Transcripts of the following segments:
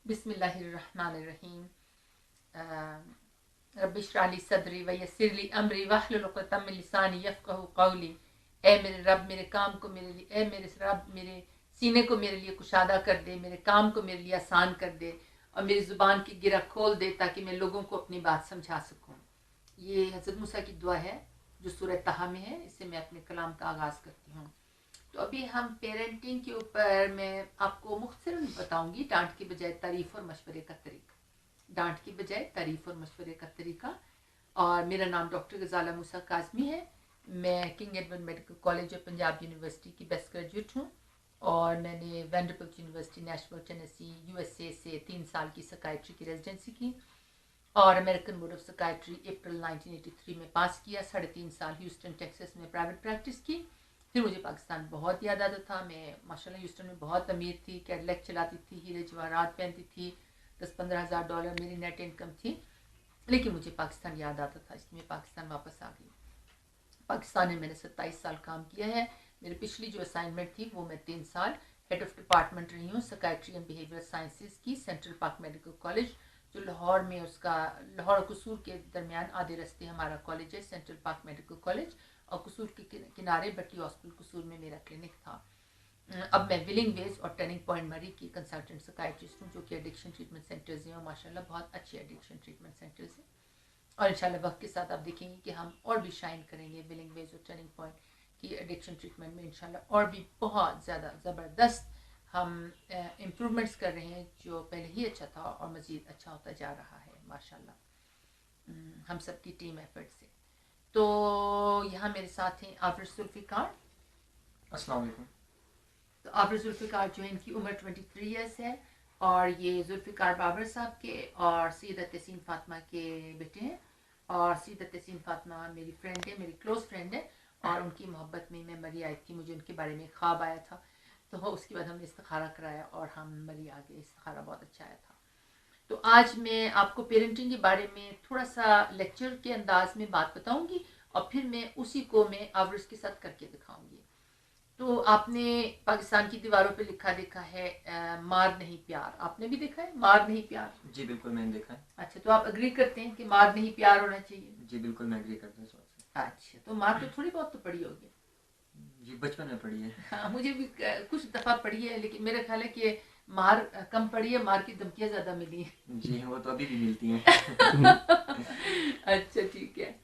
बिस्मिल्लाहिर्रहमानिर्रहीम। रब्बि इश्रह ली सदरी व यस्सिर ली अमरी वहलुल उक़दतम मिन लिसानी यफ़क़हू क़ौली। ए मेरे रब, मेरे काम को मेरे लिए, ए मेरे रब, मेरे सीने को मेरे लिए कुशादा कर दे, मेरे काम को मेरे लिए आसान कर दे और मेरी ज़ुबान की गिरा खोल दे ताकि मैं लोगों को अपनी बात समझा सकूँ। ये हज़रत मूसा की दुआ है जो सूरह तहा में है। इससे मैं अपने कलाम का आगाज़ करती हूँ। तो अभी हम पेरेंटिंग के ऊपर मैं आपको मुख्तसरन बताऊंगी, डांट की बजाय तारीफ़ और मशवरे का तरीका। डांट की बजाय तारीफ़ और मशवरे का तरीका। और मेरा नाम डॉक्टर गजाला मूसा काज़मी है। मैं किंग एडवर्ड मेडिकल कॉलेज और पंजाब यूनिवर्सिटी की बेस्ट ग्रेजुएट हूँ और मैंने Vanderbilt university national Tennessee USA से 3 साल की साइकियाट्री की रेजिडेंसी की और अमेरिकन बोर्ड ऑफ साइकियाट्री अप्रैल 1983 में पास किया। 3.5 साल ह्यूस्टन टेक्सास में प्राइवेट प्रैक्टिस की। फिर मुझे पाकिस्तान बहुत याद आता था। मैं माशाल्लाह ह्यूस्टन में बहुत अमीर थी, कैडलैक चलाती थी, हीरे जवाहरात पहनती थी, 10-15 हज़ार डॉलर मेरी नेट इनकम थी। लेकिन मुझे पाकिस्तान याद आता था, इसलिए मैं पाकिस्तान वापस आ गई। पाकिस्तान में मैंने 27 साल काम किया है। मेरी पिछली जो असाइनमेंट थी वो मैं 3 साल हेड ऑफ डिपार्टमेंट रही हूँ साइकियाट्री एंड बिहेवियर साइंसेज की सेंट्रल पार्क मेडिकल कॉलेज, जो लाहौर में, उसका लाहौर और कसूर के दरमियान आधे रास्ते हमारा कॉलेज है, सेंट्रल पार्क मेडिकल कॉलेज। और कसूर के किनारे बट्टी हॉस्पिटल कसूर में मेरा क्लिनिक था। अब मैं विलिंग वेज और टर्निंग पॉइंट मरी की कंसल्टेंट साइकियाट्रिस्ट हूँ, जो कि एडिक्शन ट्रीटमेंट सेंटर्स हैं और माशाल्लाह बहुत अच्छे एडिक्शन ट्रीटमेंट सेंटर्स हैं। और इंशाल्लाह वक्त के साथ आप देखेंगे कि हम और भी शाइन करेंगे विलिंग वेज और टर्निंग पॉइंट की एडिक्शन ट्रीटमेंट में। इंशाल्लाह और भी बहुत ज़्यादा ज़बरदस्त हम इम्प्रूवमेंट्स कर रहे हैं, जो पहले ही अच्छा था और मज़ीद अच्छा होता जा रहा है माशाल्लाह हम सब की टीम एफर्ट से। तो यहाँ मेरे साथ हैं आफर जुल्फ़िकार। अस्सलाम वालेकुम। तो आफर जुल्फ़िकार जो है, इनकी उम्र 23 ईयर्स है और ये जुल्फ़िकार बाबर साहब के और सैयदा तहसीन फातिमा के बेटे हैं। और सैयदा तहसीन फातिमा मेरी फ्रेंड है, मेरी क्लोज फ्रेंड है और उनकी मोहब्बत में मैं मरी आई थी। मुझे उनके बारे में ख्वाब आया था, तो उसके बाद हमने इस्तिखारा कराया और हम मरी आ गए। इस्तिखारा बहुत अच्छा आया था। तो आज मैं आपको पेरेंटिंग के बारे में थोड़ा सा लेक्चर के अंदाज में बात बताऊंगी और फिर मैं उसी को मैं आवर्स के साथ करके दिखाऊंगी। तो आपने पाकिस्तान की दीवारों पे लिखा देखा है मार नहीं प्यार। आपने भी देखा है मार नहीं प्यार? जी बिल्कुल, मैंने देखा है। अच्छा, तो आप अग्री करते हैं कि मार नहीं प्यार होना चाहिए? जी बिल्कुल, मैं एग्री करता हूँ इस बात से। अच्छा, तो मार तो थोड़ी बहुत तो पड़ी होगी। जी बचपन में पढ़ी है। हाँ, मुझे भी कुछ दफा पड़ी है, लेकिन मेरा ख्याल है कि मार कम पड़ी है, मार की धमकियां ज्यादा मिली है। जी वो तो अभी भी मिलती हैं। अच्छा ठीक है।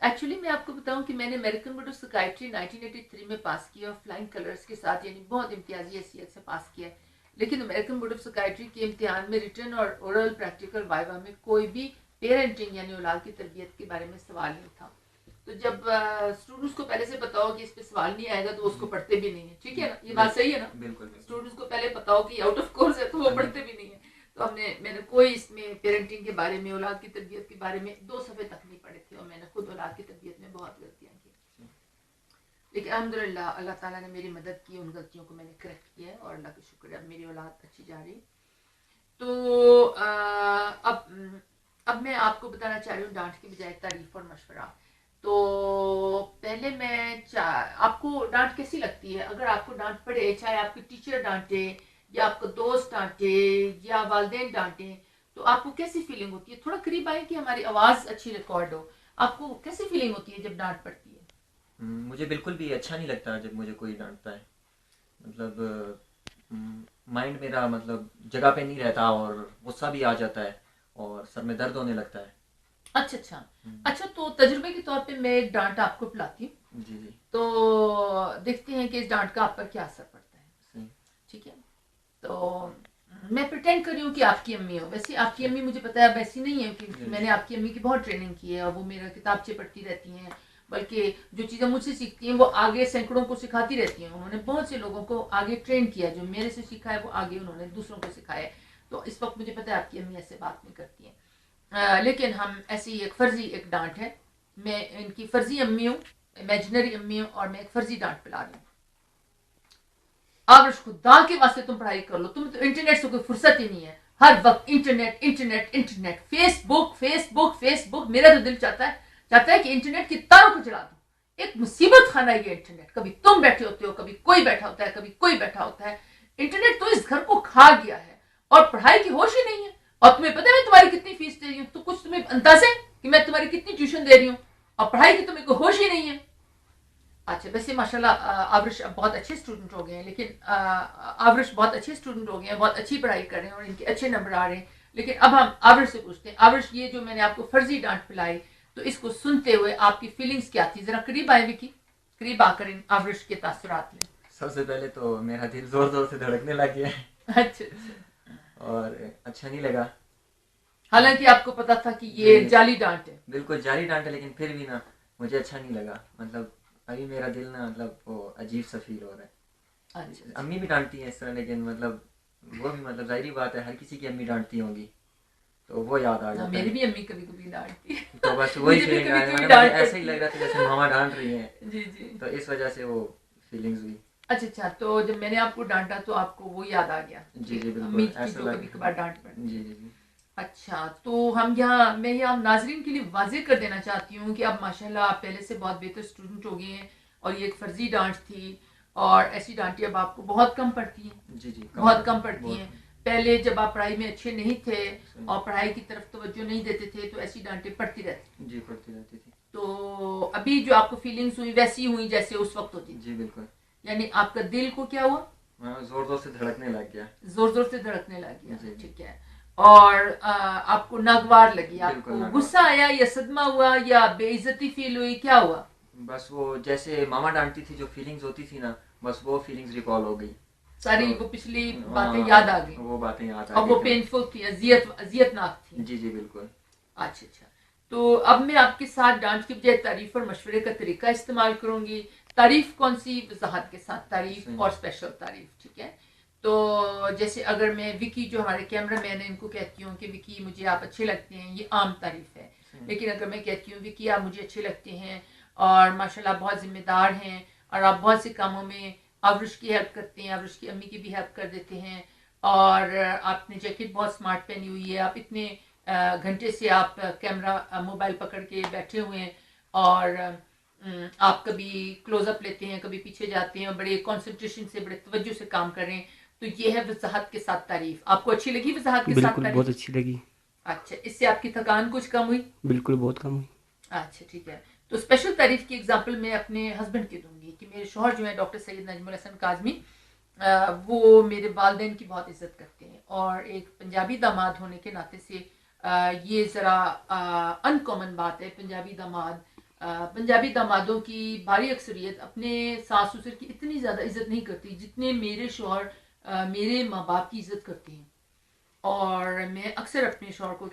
एक्चुअली मैं आपको बताऊं कि मैंने अमेरिकन बोर्ड ऑफ साइकियाट्री 1983 में पास किया और फ्लाइंग कलर्स के साथ, यानी बहुत इम्तियाजी हैसियत से पास किया। लेकिन अमेरिकन बोर्ड ऑफ साइकियाट्री के इम्तिहान में रिटन और ओरल प्रैक्टिकल वाइवा में कोई भी पेरेंटिंग यानी औलाद की तरबियत के बारे में सवाल नहीं था। तो जब स्टूडेंट्स को पहले से पता हो कि इस पे सवाल नहीं आएगा तो उसको पढ़ते भी नहीं है। ठीक है ना, ये बात सही है ना? बिल्कुल। स्टूडेंट्स को पहले पता हो कि आउट ऑफ कोर्स है तो वो पढ़ते भी नहीं है। तो मैंने कोई इसमें पेरेंटिंग के बारे में, औलाद की तरबियत के बारे में 2 सफ़े तक नहीं पढ़े थे और मैंने खुद औलाद की तरबियत में बहुत गलतियां की। लेकिन अल्हम्दुलिल्लाह अल्लाह ताला ने मेरी मदद की, उन गलतियों को मैंने करेक्ट किया है और अल्लाह का शुक्र है अब मेरी औलाद अच्छी जा रही। तो अब मैं आपको बताना चाह रही हूँ डांट की बजाय तारीफ और मशवरा। तो पहले मैं आपको डांट कैसी लगती है? अगर आपको डांट पड़े, चाहे आपके टीचर डांटे या आपको दोस्त डांटे या वालिदैन डांटे, तो आपको कैसी फीलिंग होती है? थोड़ा करीब आए कि हमारी आवाज अच्छी रिकॉर्ड हो। आपको कैसी फीलिंग होती है जब डांट पड़ती है? मुझे बिल्कुल भी अच्छा नहीं लगता जब मुझे कोई डांटता है। मतलब माइंड मेरा मतलब जगह पे नहीं रहता और गुस्सा भी आ जाता है और सर में दर्द होने लगता है। अच्छा, तो तजुर्बे के तौर पे मैं एक डांट आपको पिलाती हूँ। जी जी। तो देखते हैं कि इस डांट का आप पर क्या असर पड़ता है। ठीक है, तो मैं प्रिटेंड कर रही हूँ कि आपकी अम्मी हो। वैसे आपकी अम्मी मुझे पता है वैसी नहीं है, क्योंकि मैंने आपकी अम्मी की बहुत ट्रेनिंग की है और वो मेरा किताबचे पढ़ती रहती हैं, बल्कि जो चीज़ें मुझसे सीखती हैं वो आगे सैकड़ों को सिखाती रहती हैं। उन्होंने बहुत से लोगों को आगे ट्रेन किया, जो मेरे से सीखा है वो आगे उन्होंने दूसरों को सिखाया है। तो इस वक्त मुझे पता है आपकी अम्मी ऐसे बात नहीं करती हैं। लेकिन हम ऐसी एक फर्जी एक डांट है, मैं इनकी फर्जी अम्मी हूँ, इमेजिनरी अम्मी हूँ और मैं एक फर्जी डांट पिला रही हूँ। अब खुदा के वास्ते तुम पढ़ाई कर लो, तुम तो इंटरनेट से कोई फुर्सत ही नहीं है, हर वक्त internet internet internet, Facebook Facebook Facebook. मेरा तो दिल चाहता है कि इंटरनेट की तारों को चला दो। एक मुसीबत खाना है ये इंटरनेट। कभी तुम बैठे होते हो, कभी कोई बैठा होता है, कभी कोई बैठा होता है। इंटरनेट तो इस घर को खा गया है اور پڑھائی کی ہوش ہی نہیں ہے, اور تمہیں پتہ ہے میں تمہاری کتنی فیس دے رہی ہوں, تو کچھ تمہیں اندازہ ہے کہ میں تمہاری کتنی ٹیوشن دے رہی ہوں, اور پڑھائی کی تمہیں کوئی ہوش ہی نہیں ہے. اچھا ویسے ماشاء اللہ آبرش بہت اچھے اسٹوڈنٹ ہو گئے ہیں, لیکن آبرش بہت اچھے اسٹوڈنٹ ہو گئے ہیں, بہت اچھی پڑھائی کر رہے ہیں اور ان کے اچھے نمبر آ رہے ہیں. لیکن اب ہم آبرش سے پوچھتے ہیں, آبرش یہ جو میں نے آپ کو فرضی ڈانٹ پلائی, تو اس کو سنتے ہوئے آپ کی فیلنگز کیا تھی؟ ذرا قریب آئے وکی, قریب آ کر ان آبرش کے تاثرات لیں. سب سے پہلے تو میرا دل زور زور سے دھڑکنے لگ گیا اچھا اچھا, اور اچھا نہیں لگا. حالانکہ آپ کو پتا تھا کہ یہ جعلی ڈانٹ ہے. بالکل جعلی ڈانٹ ہے, لیکن پھر بھی نا مجھے اچھا نہیں لگا. مطلب ابھی میرا دل نا مطلب وہ عجیب سا فیل ہو رہا ہے. امی بھی ڈانٹتی ہیں اس طرح, لیکن مطلب وہ بھی مطلب ظاہری بات ہے ہر کسی کی امی ڈانٹتی ہوں گی, تو وہ یاد آ جاتا ہے. میری بھی امی کبھی کبھی ڈانٹتی ہے, تو بس وہی فیلنگ آ رہی ہے, ایسا ہی لگ رہا تھا جیسے ماما ڈانٹ رہی ہیں. جی جی, تو اس وجہ سے وہ فیلنگز ہوئی. اچھا اچھا, تو جب میں نے آپ کو ڈانٹا تو آپ کو وہ یاد آ گیا. جی جی بالکل, امی کی ایسا جو لگ کبھی کبھار ڈانٹ پڑتی. جی جی جی. اچھا, تو میں یہاں ناظرین کے لیے واضح کر دینا چاہتی ہوں کہ اب ماشاءاللہ آپ پہلے سے بہت بہتر اسٹوڈنٹ ہو گئے ہیں, اور یہ ایک فرضی ڈانٹ تھی, اور ایسی ڈانٹیں اب آپ کو بہت کم پڑتی ہیں. جی جی بہت کم پڑتی ہیں. پہلے جب آپ پڑھائی میں اچھے نہیں تھے اور پڑھائی کی طرف توجہ نہیں دیتے تھے تو ایسی ڈانٹیں پڑتی رہتی. جی پڑتی رہتی تھی. تو ابھی جو آپ کو فیلنگز ہوئی ویسی ہوئی جیسے اس وقت ہوتی. جی بالکل, یعنی آپ کا دل کو کیا ہوا؟ زور زور سے دھڑکنے لگ گیا. زور زور سے دھڑکنے لگ گیا. ٹھیک ہے, اور آپ کو ناگوار لگی, آپ کو غصہ آیا یا صدمہ ہوا یا بے عزتی فیل ہوئی, کیا ہوا؟ بس وہ جیسے ماما ڈانٹتی تھی جو فیلنگز ہوتی تھی نا, بس وہ فیلنگز ریکال ہو گئی. ساری وہ پچھلی باتیں یاد آ گئی, وہ باتیں یاد آ گئی, اور وہ پینفل تھی, اذیت ناک تھی. جی جی بالکل. اچھا اچھا, تو اب میں آپ کے ساتھ ڈانٹ کی بجائے تعریف اور مشورے کا طریقہ استعمال کروں گی. تعریف کون سی؟ وضاحت کے ساتھ تعریف اور اسپیشل تعریف. ٹھیک ہے, تو جیسے اگر میں وکی جو ہمارے کیمرہ مین ہیں ان کو کہتی ہوں کہ وکی مجھے آپ اچھے لگتے ہیں, یہ عام تعریف ہے. لیکن اگر میں کہتی ہوں وکی آپ مجھے اچھے لگتے ہیں اور ماشاءاللہ بہت ذمہ دار ہیں, اور آپ بہت سے کاموں میں آبرش کی ہیلپ کرتے ہیں, آبرش کی امی کی بھی ہیلپ کر دیتے ہیں, اور آپ نے جیکٹ بہت سمارٹ پہنی ہوئی ہے, آپ اتنے گھنٹے سے آپ کیمرہ موبائل پکڑ کے بیٹھے ہوئے ہیں, اور آپ کبھی کلوز اپ لیتے ہیں, کبھی پیچھے جاتے ہیں, اور بڑے کنسنٹریشن سے بڑے توجہ سے کام کر رہے ہیں, تو یہ ہے وضاحت کے ساتھ تعریف. آپ کو اچھی لگی وضاحت کے ساتھ تعریف؟ بالکل بہت اچھی لگی. اچھا, اس سے آپ کی تھکان کچھ کم ہوئی؟ بالکل بہت کم ہوئی. اچھا ٹھیک ہے, تو اسپیشل تعریف کی ایگزامپل میں اپنے ہسبینڈ کی دوں گی کہ میرے شوہر جو ہیں ڈاکٹر سید نجم الحسن کاظمی, وہ میرے والدین کی بہت عزت کرتے ہیں, اور ایک پنجابی داماد ہونے کے ناطے سے یہ ذرا ان کامن بات ہے. پنجابی دامادوں کی بھاری اکثریت اپنے ساس سسر کی اتنی زیادہ عزت نہیں کرتی جتنے میرے شوہر میرے ماں باپ کی عزت کرتے ہیں. اور میں اکثر اپنے شوہر کو